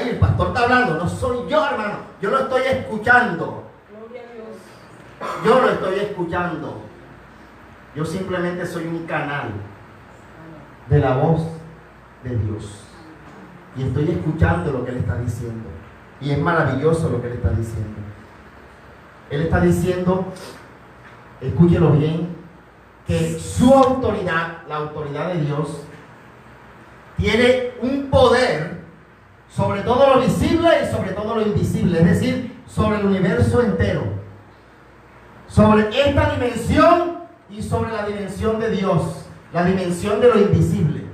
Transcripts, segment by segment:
Ahí el pastor está hablando, no soy yo, hermano. Yo lo estoy escuchando. Gloria a Dios. Yo lo estoy escuchando. Yo simplemente soy un canal de la voz de Dios. Y estoy escuchando lo que Él está diciendo. Y es maravilloso lo que Él está diciendo. Él está diciendo, escúchelo bien, que su autoridad, la autoridad de Dios, tiene un poder sobre todo lo visible y sobre todo lo invisible. Es decir, sobre el universo entero. Sobre esta dimensión y sobre la dimensión de Dios. La dimensión de lo invisible.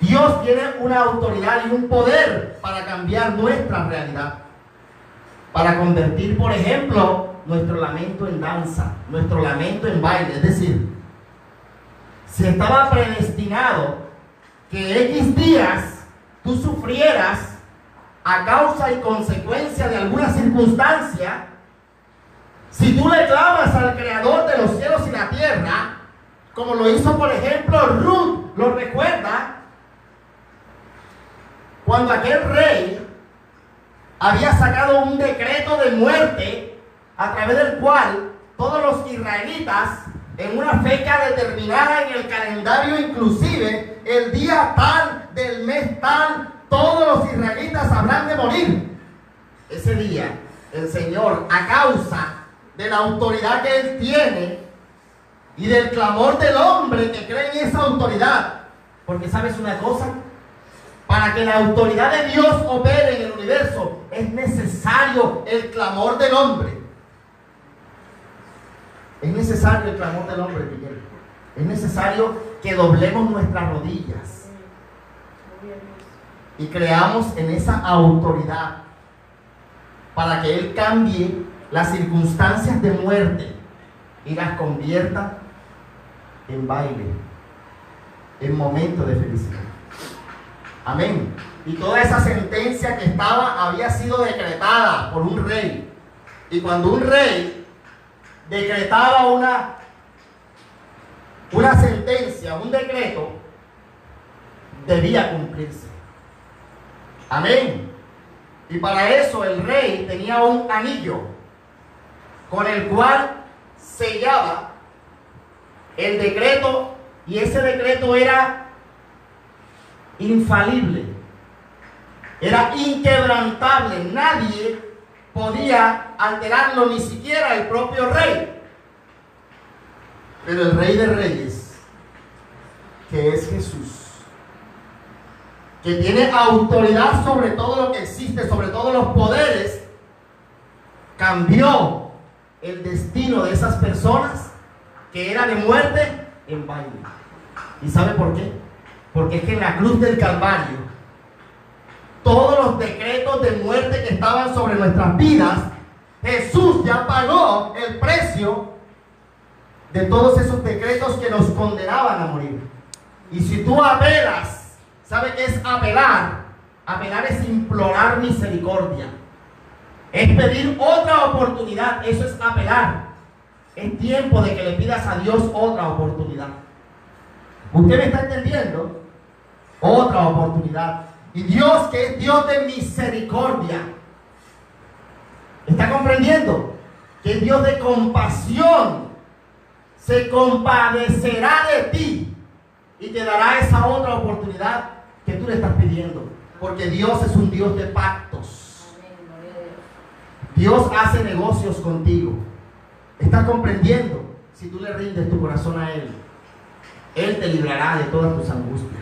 Dios tiene una autoridad y un poder para cambiar nuestra realidad. Para convertir, por ejemplo, nuestro lamento en danza, nuestro lamento en baile. Es decir, si estaba predestinado que X días tú sufrieras a causa y consecuencia de alguna circunstancia, si tú le clamas al Creador de los cielos y la tierra, como lo hizo, por ejemplo, Ruth, lo recuerda, cuando aquel rey había sacado un decreto de muerte a través del cual todos los israelitas en una fecha determinada en el calendario, inclusive el día tal del mes tal, todos los israelitas habrán de morir. Ese día el Señor, a causa de la autoridad que Él tiene y del clamor del hombre que cree en esa autoridad, porque ¿sabes una cosa? Para que la autoridad de Dios opere en el universo, es necesario el clamor del hombre. Es necesario el clamor del hombre, Miguel. Es necesario que doblemos nuestras rodillas y creamos en esa autoridad para que Él cambie las circunstancias de muerte y las convierta en baile, en momento de felicidad. Amén. Y toda esa sentencia que había sido decretada por un rey. Y cuando un rey decretaba una sentencia, un decreto, debía cumplirse. Amén. Y para eso el rey tenía un anillo con el cual sellaba el decreto, y ese decreto era infalible, era inquebrantable. Nadie podía alterarlo, ni siquiera el propio rey. Pero el Rey de Reyes, que es Jesús, que tiene autoridad sobre todo lo que existe, sobre todos los poderes, cambió el destino de esas personas que era de muerte en baile. ¿Y sabe por qué? Porque es que en la cruz del Calvario, todos los decretos de muerte que estaban sobre nuestras vidas, Jesús ya pagó el precio de todos esos decretos que nos condenaban a morir. Y si tú apelas, ¿sabe qué es apelar? Apelar es implorar misericordia, es pedir otra oportunidad. Eso es apelar. Es tiempo de que le pidas a Dios otra oportunidad. ¿Usted me está entendiendo? Otra oportunidad. Y Dios, que es Dios de misericordia, ¿está comprendiendo? Que es Dios de compasión, se compadecerá de ti y te dará esa otra oportunidad que tú le estás pidiendo. Porque Dios es un Dios de pactos. Dios hace negocios contigo. ¿Estás comprendiendo? Si tú le rindes tu corazón a Él, Él te librará de todas tus angustias.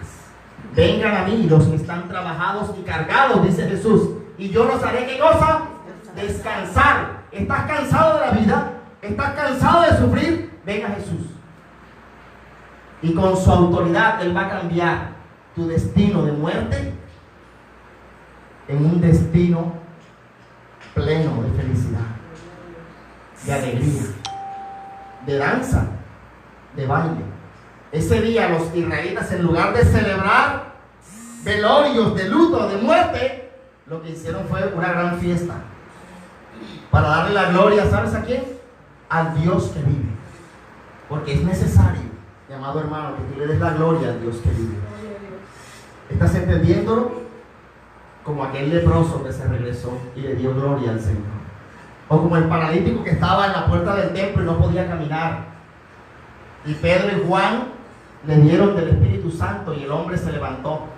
Vengan a mí los que están trabajados y cargados, dice Jesús, y yo los haré, ¿qué cosa? Descansar. ¿Estás cansado de la vida? ¿Estás cansado de sufrir? Ven a Jesús. Y con su autoridad Él va a cambiar tu destino de muerte en un destino pleno de felicidad, de alegría, de danza, de baile. Ese día los israelitas, en lugar de celebrar velorios de luto, de muerte, lo que hicieron fue una gran fiesta para darle la gloria, ¿sabes a quién? Al Dios que vive. Porque es necesario, mi amado hermano, que tú le des la gloria al Dios que vive. ¿Estás entendiéndolo? como aquel leproso que se regresó y le dio gloria al Señor. O como el paralítico que estaba en la puerta del templo y no podía caminar. Y Pedro y Juan le dieron del Espíritu Santo y el hombre se levantó.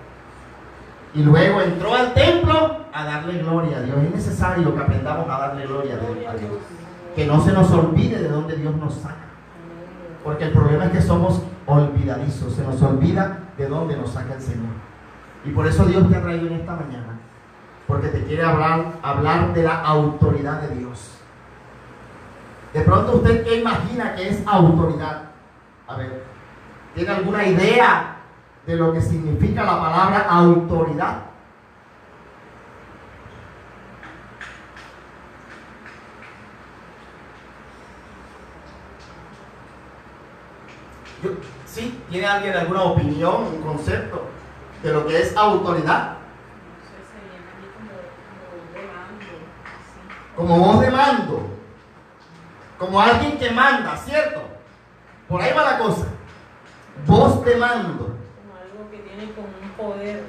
Y luego entró al templo a darle gloria a Dios. Es necesario que aprendamos a darle gloria a Dios. Que no se nos olvide de dónde Dios nos saca. Porque el problema es que somos olvidadizos. Se nos olvida de dónde nos saca el Señor. Y por eso Dios te ha traído en esta mañana. Porque te quiere hablar de la autoridad de Dios. De pronto, ¿usted qué imagina que es autoridad? A ver, ¿tiene alguna idea de lo que significa la palabra autoridad? ¿Sí? ¿Tiene alguien alguna opinión, un concepto de lo que es autoridad? Como voz de mando, como alguien que manda, ¿cierto? Por ahí va la cosa. Voz de mando. Como algo que tiene como un poder.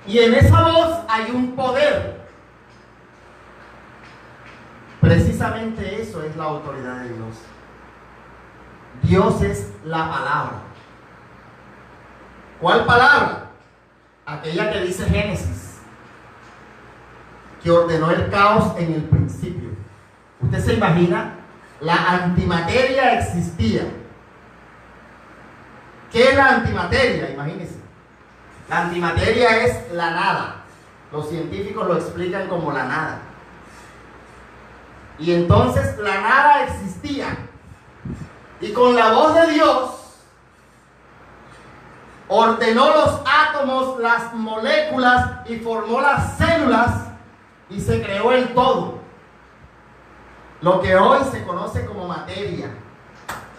Y en esa voz hay un poder. Precisamente eso es la autoridad de Dios. Dios es la palabra. ¿Cuál palabra? Aquella que dice Génesis, que ordenó el caos en el principio. ¿Usted se imagina? La antimateria existía. ¿Qué es la antimateria? Imagínense. La antimateria es la nada. Los científicos lo explican como la nada. Y entonces la nada existía. Y con la voz de Dios ordenó los átomos, las moléculas y formó las células y se creó el todo. Lo que hoy se conoce como materia,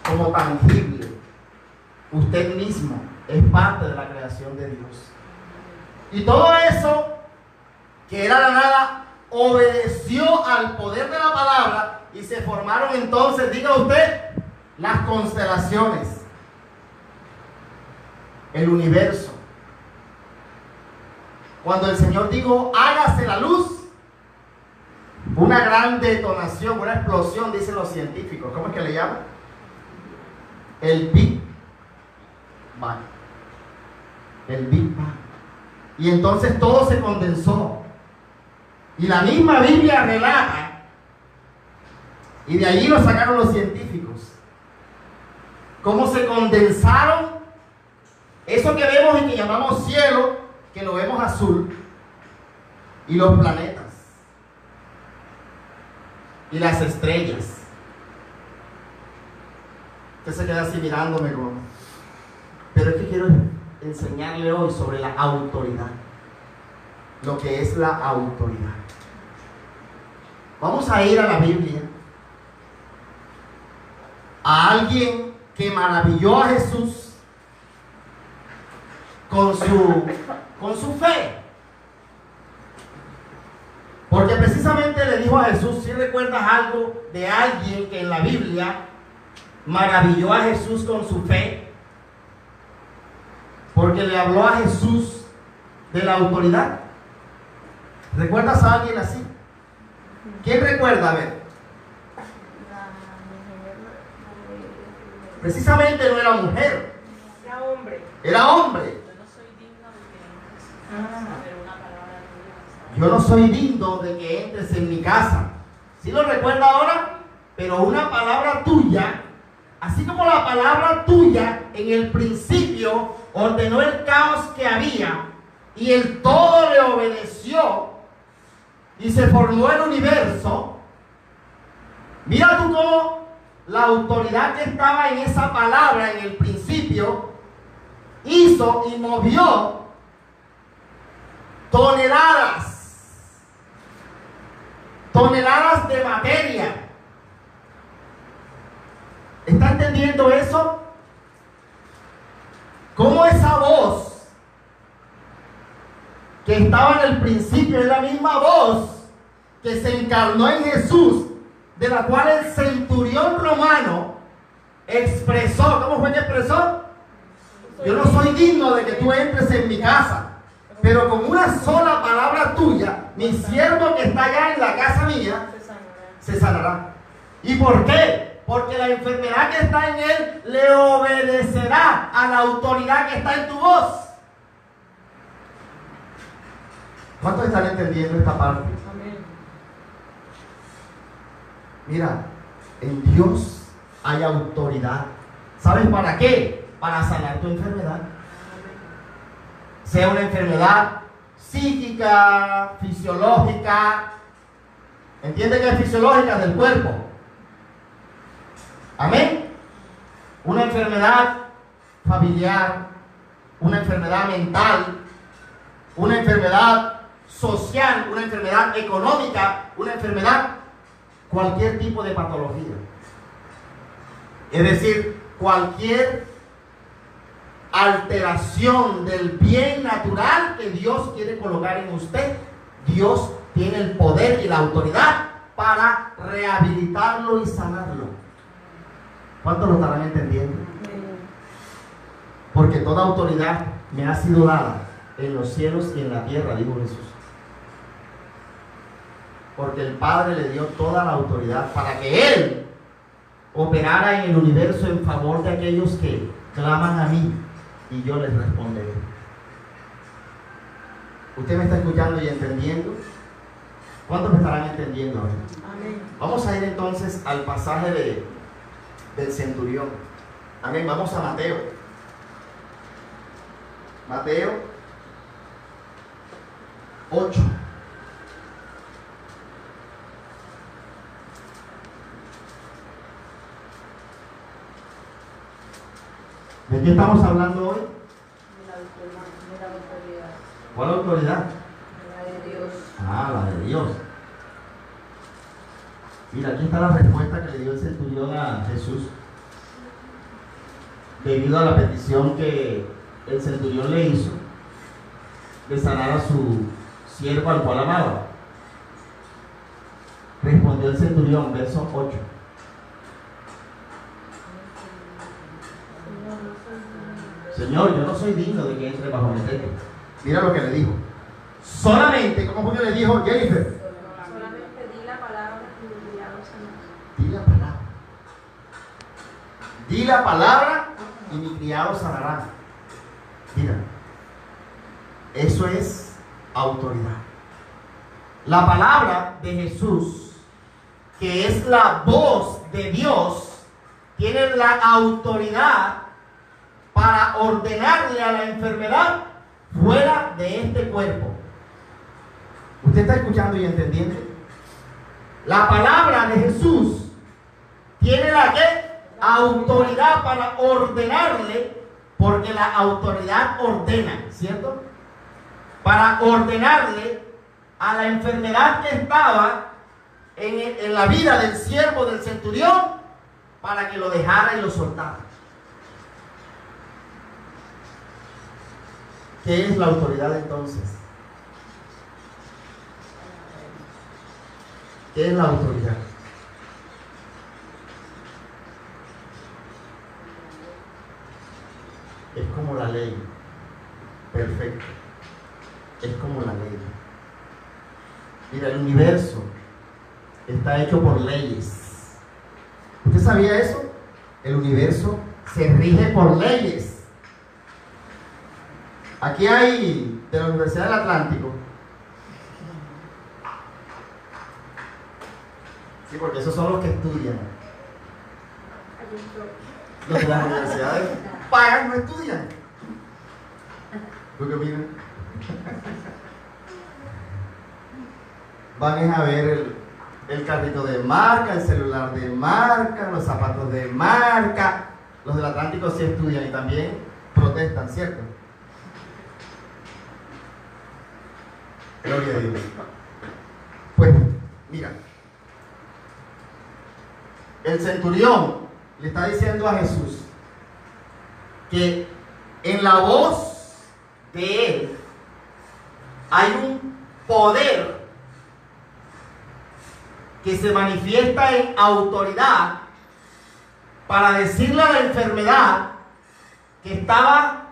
como tangible. Usted mismo es parte de la creación de Dios. Y todo eso, que era la nada, obedeció al poder de la palabra y se formaron entonces, diga usted, las constelaciones, el universo. Cuando el Señor dijo, hágase la luz, una gran detonación, una explosión, dicen los científicos. ¿Cómo es que le llaman? El Big Bang. El Big Bang. Y entonces todo se condensó. Y la misma Biblia relata, y de allí lo sacaron los científicos, cómo se condensaron eso que vemos y que llamamos cielo, que lo vemos azul, y los planetas y las estrellas. Usted se queda así mirándome como... Pero es que quiero enseñarle hoy sobre la autoridad, lo que es la autoridad. Vamos a ir a la Biblia, a alguien que maravilló a Jesús con su fe. Porque precisamente le dijo a Jesús, si recuerdas algo de alguien que en la Biblia maravilló a Jesús con su fe, porque le habló a Jesús de la autoridad. ¿Recuerdas a alguien así? ¿Quién recuerda? A ver. Precisamente no era mujer. Era hombre. Era hombre. Yo no soy digno de que entres en mi casa. ¿Sí lo recuerda ahora? Pero una palabra tuya, así como la palabra tuya en el principio ordenó el caos que había y el todo le obedeció y se formó el universo. Mira tú cómo la autoridad que estaba en esa palabra en el principio hizo y movió toneladas de materia. ¿Está entendiendo eso? ¿Cómo esa voz que estaba en el principio es la misma voz que se encarnó en Jesús, de la cual el centurión romano expresó? ¿Cómo fue que expresó? Yo no soy digno de que tú entres en mi casa, pero con una sola palabra tuya, mi siervo que está allá en la casa mía, se sanará. ¿Y por qué? Porque la enfermedad que está en él le obedecerá a la autoridad que está en tu voz. ¿Cuántos están entendiendo esta parte? Amén. Mira, en Dios hay autoridad. ¿Sabes para qué? Para sanar tu enfermedad. Sea una enfermedad psíquica, fisiológica. ¿Entiende que es fisiológica? Del cuerpo. Amén. Una enfermedad familiar, una enfermedad mental, una enfermedad social, una enfermedad económica, una enfermedad, cualquier tipo de patología. Es decir, cualquier alteración del bien natural que Dios quiere colocar en usted, Dios tiene el poder y la autoridad para rehabilitarlo y sanarlo. ¿Cuántos lo estarán entendiendo? Porque toda autoridad me ha sido dada en los cielos y en la tierra, dijo Jesús. Porque el Padre le dio toda la autoridad para que Él operara en el universo en favor de aquellos que claman a mí y yo les responderé. ¿Usted me está escuchando y entendiendo? ¿Cuántos me estarán entendiendo ahora? Amén. Vamos a ir entonces al pasaje del centurión. Amén. Vamos a Mateo. Mateo 8. ¿De qué estamos hablando hoy? De la autoridad. ¿Cuál autoridad? La de Dios. Ah, la de Dios. Mira, aquí está la respuesta que le dio el centurión a Jesús. Debido a la petición que el centurión le hizo de sanar a su siervo al cual amaba. Respondió el centurión, verso 8. Señor, yo no soy digno de que entre bajo mi techo. Mira lo que le dijo. Solamente, ¿cómo fue que le dijo Jennifer? Solamente di la palabra y mi criado sanará. Di la palabra. Di la palabra y mi criado sanará. Mira, eso es autoridad. La palabra de Jesús, que es la voz de Dios, tiene la autoridad para ordenarle a la enfermedad fuera de este cuerpo. ¿Usted está escuchando y entendiendo? La palabra de Jesús tiene la ¿qué? Autoridad para ordenarle, porque la autoridad ordena, ¿cierto? Para ordenarle a la enfermedad que estaba en la vida del siervo del centurión, para que lo dejara y lo soltara. ¿Qué es la autoridad entonces? ¿Qué es la autoridad? Es como la ley. Perfecto. Es como la ley. Mira, el universo está hecho por leyes. ¿Usted sabía eso? El universo se rige por leyes. Aquí hay de la Universidad del Atlántico. Sí, porque esos son los que estudian. Los de las universidades pagan, no estudian. ¿Tú qué opinas? Van a ver el carrito de marca, el celular de marca, los zapatos de marca. Los del Atlántico sí estudian y también protestan, ¿cierto? Gloria a Dios. Pues, mira, el centurión le está diciendo a Jesús que en la voz de él hay un poder que se manifiesta en autoridad para decirle a la enfermedad que estaba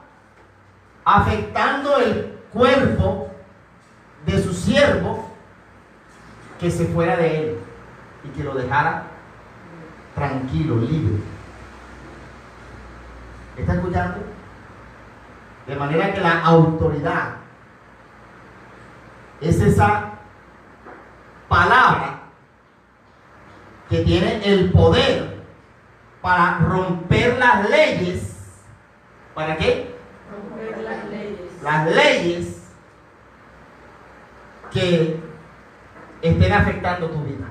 afectando el cuerpo de su siervo que se fuera de él y que lo dejara tranquilo, libre. ¿Está escuchando? De manera que la autoridad es esa palabra que tiene el poder para romper las leyes. ¿Para qué? Romper las leyes. Las leyes que estén afectando tu vida.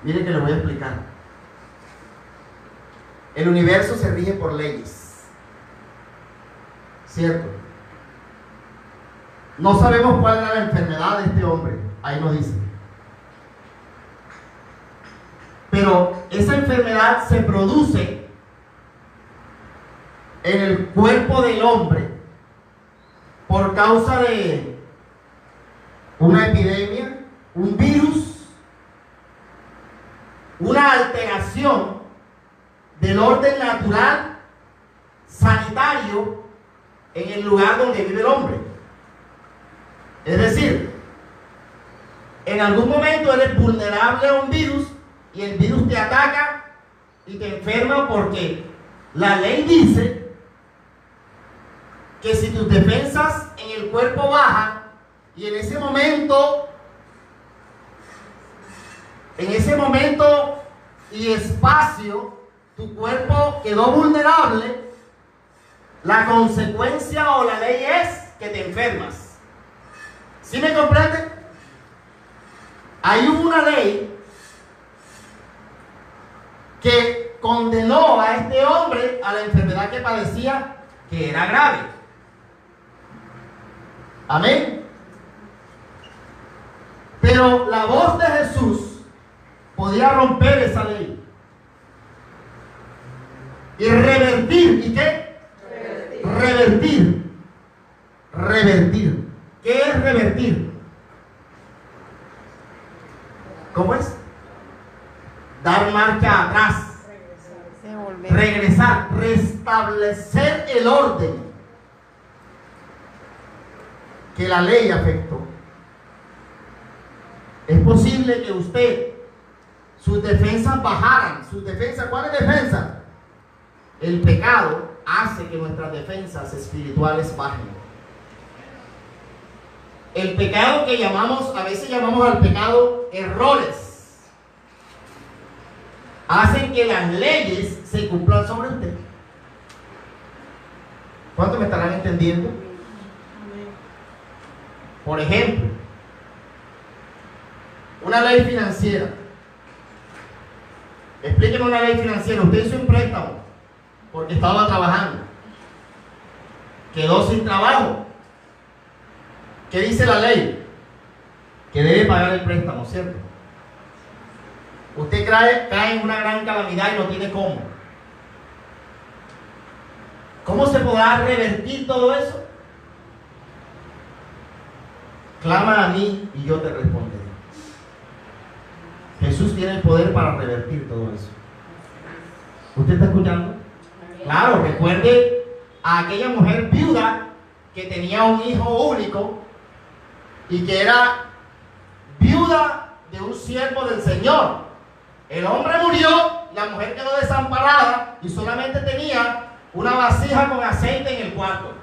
Mire que le voy a explicar. El universo se rige por leyes, ¿cierto? No sabemos cuál era la enfermedad de este hombre, ahí nos dice. Pero esa enfermedad se produce en el cuerpo del hombre por causa de una epidemia, un virus, una alteración del orden natural sanitario en el lugar donde vive el hombre. Es decir, en algún momento eres vulnerable a un virus y el virus te ataca y te enferma porque la ley dice que si tus defensas en el cuerpo bajan y en ese momento y espacio tu cuerpo quedó vulnerable, la consecuencia o la ley es que te enfermas. ¿Sí me comprende? Hay una ley que condenó a este hombre a la enfermedad que padecía, que era grave. Amén. Pero la voz de Jesús podía romper esa ley y revertir. ¿Y qué? Revertir. ¿Qué es revertir? ¿Cómo es? Dar marcha atrás, regresar, restablecer el orden que la ley afectó. Es posible que usted, sus defensas bajaran. ¿Sus defensas? ¿Cuáles defensas? El pecado hace que nuestras defensas espirituales bajen. El pecado que a veces llamamos al pecado errores, hacen que las leyes se cumplan sobre usted. ¿Cuántos me estarán entendiendo? Por ejemplo, una ley financiera. Explíqueme una ley financiera. Usted hizo un préstamo porque estaba trabajando, quedó sin trabajo. ¿Qué dice la ley? Que debe pagar el préstamo, ¿cierto? Usted cae en una gran calamidad y no tiene cómo. ¿Cómo se podrá revertir todo eso? Clama a mí y yo te responderé. Jesús tiene el poder para revertir todo eso. ¿Usted está escuchando? Claro, recuerde a aquella mujer viuda que tenía un hijo único y que era viuda de un siervo del Señor. El hombre murió, la mujer quedó desamparada y solamente tenía una vasija con aceite en el cuarto.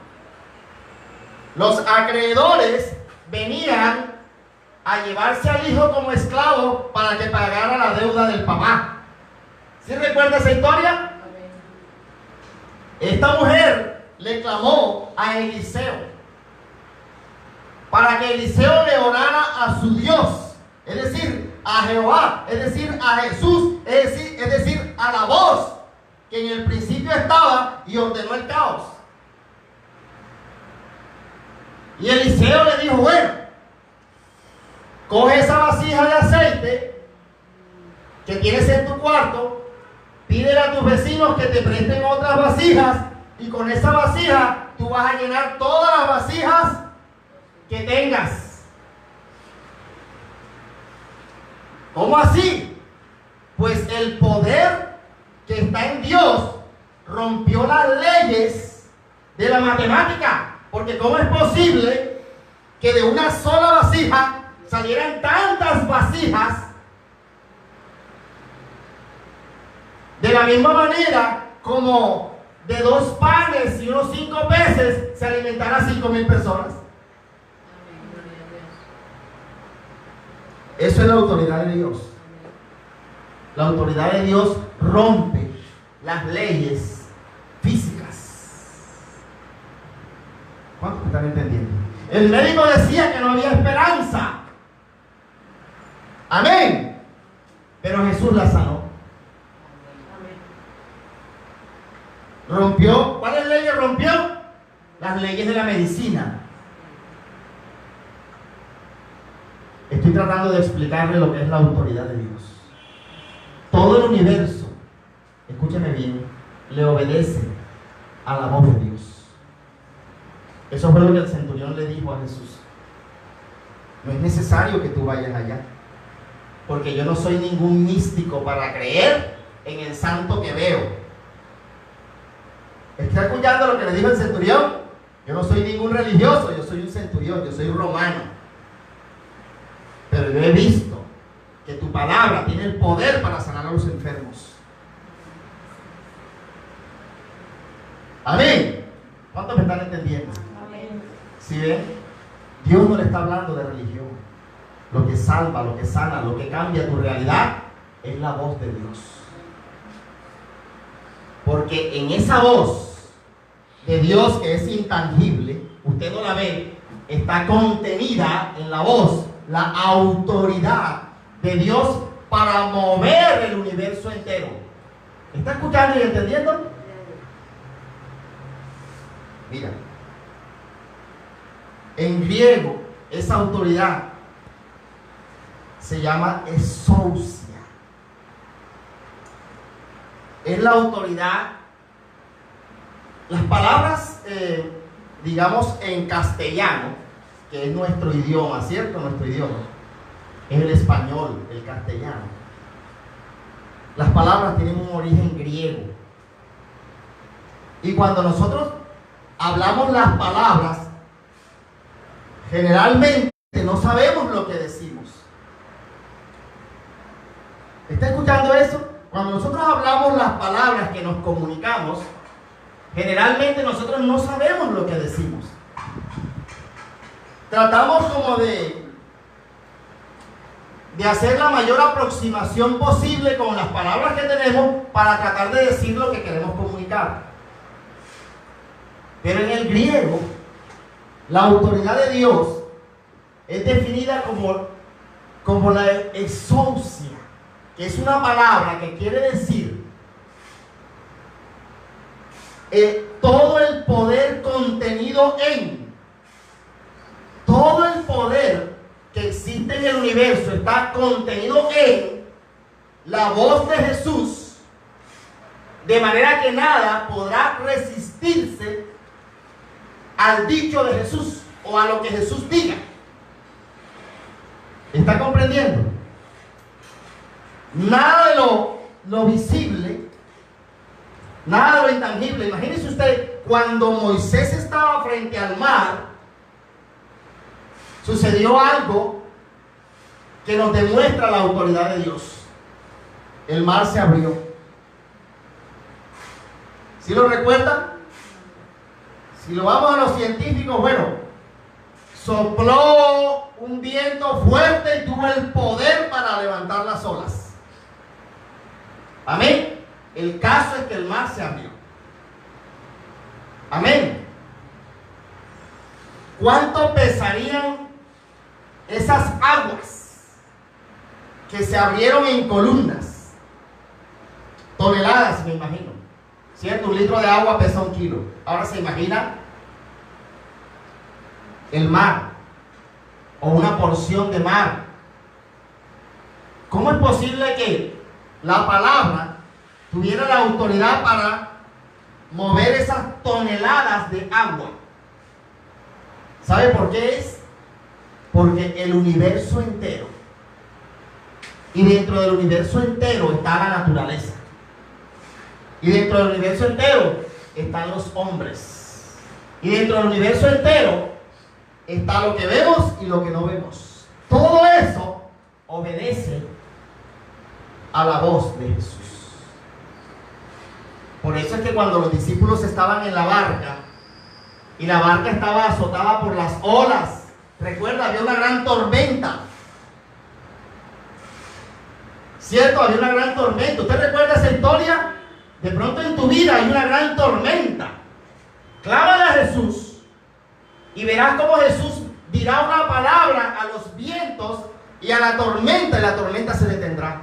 Los acreedores venían a llevarse al hijo como esclavo para que pagara la deuda del papá. ¿Sí recuerda esa historia? Esta mujer le clamó a Eliseo para que Eliseo le orara a su Dios, es decir, a Jehová, es decir, a Jesús, es decir, a la voz que en el principio estaba y ordenó el caos. Y Eliseo le dijo: bueno, coge esa vasija de aceite que tienes en tu cuarto, pídele a tus vecinos que te presten otras vasijas y con esa vasija tú vas a llenar todas las vasijas que tengas. ¿Cómo así? Pues el poder que está en Dios rompió las leyes de la matemática. Porque ¿cómo es posible que de una sola vasija salieran tantas vasijas? De la misma manera como de 2 panes y unos 5 peces se alimentarán 5,000 personas. Eso es la autoridad de Dios. La autoridad de Dios rompe las leyes físicas. ¿Cuántos están entendiendo? El médico decía que no había esperanza. Amén. Pero Jesús la sanó. Rompió. ¿Cuáles leyes rompió? Las leyes de la medicina. Estoy tratando de explicarle lo que es la autoridad de Dios. Todo el universo, escúcheme bien, le obedece a la voz de Dios. Eso fue lo que el centurión le dijo a Jesús. No es necesario que tú vayas allá, porque yo no soy ningún místico para creer en el santo que veo. ¿Está escuchando lo que le dijo el centurión? Yo no soy ningún religioso, yo soy un centurión, yo soy romano. Pero yo he visto que tu palabra tiene el poder para sanar a los enfermos. Amén. ¿Cuántos me están entendiendo? Amén. ¿Sí ven? Dios no le está hablando de religión. Lo que salva, lo que sana, lo que cambia tu realidad es la voz de Dios. Porque en esa voz de Dios que es intangible, usted no la ve, está contenida en la voz la autoridad de Dios para mover el universo entero. ¿Está escuchando y entendiendo? Mira, en griego esa autoridad se llama exousia. Es la autoridad. Las palabras, digamos en castellano, que es nuestro idioma, ¿cierto? Nuestro idioma es el español, el castellano. Las palabras tienen un origen griego. Y cuando nosotros hablamos las palabras, generalmente no sabemos lo que decimos. ¿Está escuchando eso? Cuando nosotros hablamos las palabras que nos comunicamos, generalmente nosotros no sabemos lo que decimos. Tratamos como de hacer la mayor aproximación posible con las palabras que tenemos para tratar de decir lo que queremos comunicar. Pero en el griego, la autoridad de Dios es definida como la exousia, que es una palabra que quiere decir todo el poder contenido en. Todo el poder que existe en el universo está contenido en la voz de Jesús, de manera que nada podrá resistirse al dicho de Jesús o a lo que Jesús diga. ¿Está comprendiendo? Nada de lo visible, nada de lo intangible. Imagínese usted, cuando Moisés estaba frente al mar, sucedió algo que nos demuestra la autoridad de Dios. El mar se abrió. ¿Sí lo recuerdan? Si lo vamos a los científicos, bueno, sopló un viento fuerte y tuvo el poder para levantar las olas. Amén. El caso es que el mar se abrió. Amén. ¿Cuánto pesarían esas aguas que se abrieron en columnas? Toneladas, me imagino. ¿Cierto? 1 litro de agua pesa 1 kilo. Ahora se imagina el mar o una porción de mar. ¿Cómo es posible que la palabra tuviera la autoridad para mover esas toneladas de agua? ¿Sabe por qué es? Porque el universo entero, y dentro del universo entero está la naturaleza, y dentro del universo entero están los hombres. Y dentro del universo entero está lo que vemos y lo que no vemos. Todo eso obedece a la voz de Jesús. Por eso es que cuando los discípulos estaban en la barca y la barca estaba azotada por las olas, recuerda, había una gran tormenta. ¿Cierto? Había una gran tormenta. ¿Usted recuerda esa historia? De pronto en tu vida hay una gran tormenta. Clámale a Jesús y verás cómo Jesús dirá una palabra a los vientos y a la tormenta, y la tormenta se detendrá.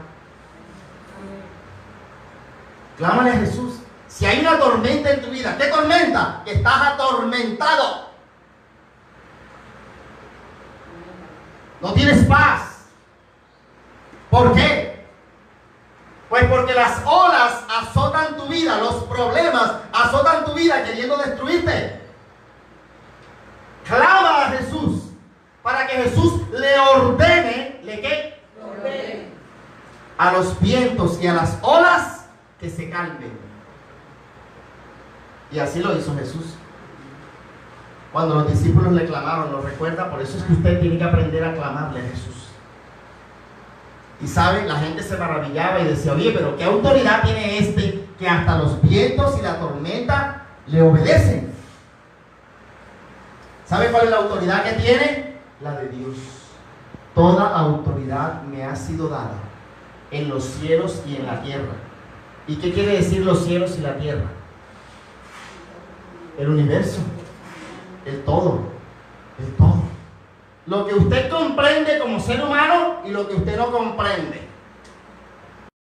Clámale a Jesús. Si hay una tormenta en tu vida, ¿qué tormenta? Que estás atormentado. No tienes paz. ¿Por qué? Pues porque las olas azotan tu vida, los problemas azotan tu vida queriendo destruirte. Clama a Jesús para que Jesús le ordene, ¿le qué? Ordene a los vientos y a las olas que se calmen. Y así lo hizo Jesús. Cuando los discípulos le clamaron, ¿lo recuerda? Por eso es que usted tiene que aprender a clamarle a Jesús. Y sabe, la gente se maravillaba y decía, oye, pero ¿qué autoridad tiene este que hasta los vientos y la tormenta le obedecen? ¿Sabe cuál es la autoridad que tiene? La de Dios. Toda autoridad me ha sido dada en los cielos y en la tierra. ¿Y qué quiere decir los cielos y la tierra? El universo, el todo, el todo. Lo que usted comprende como ser humano y lo que usted no comprende.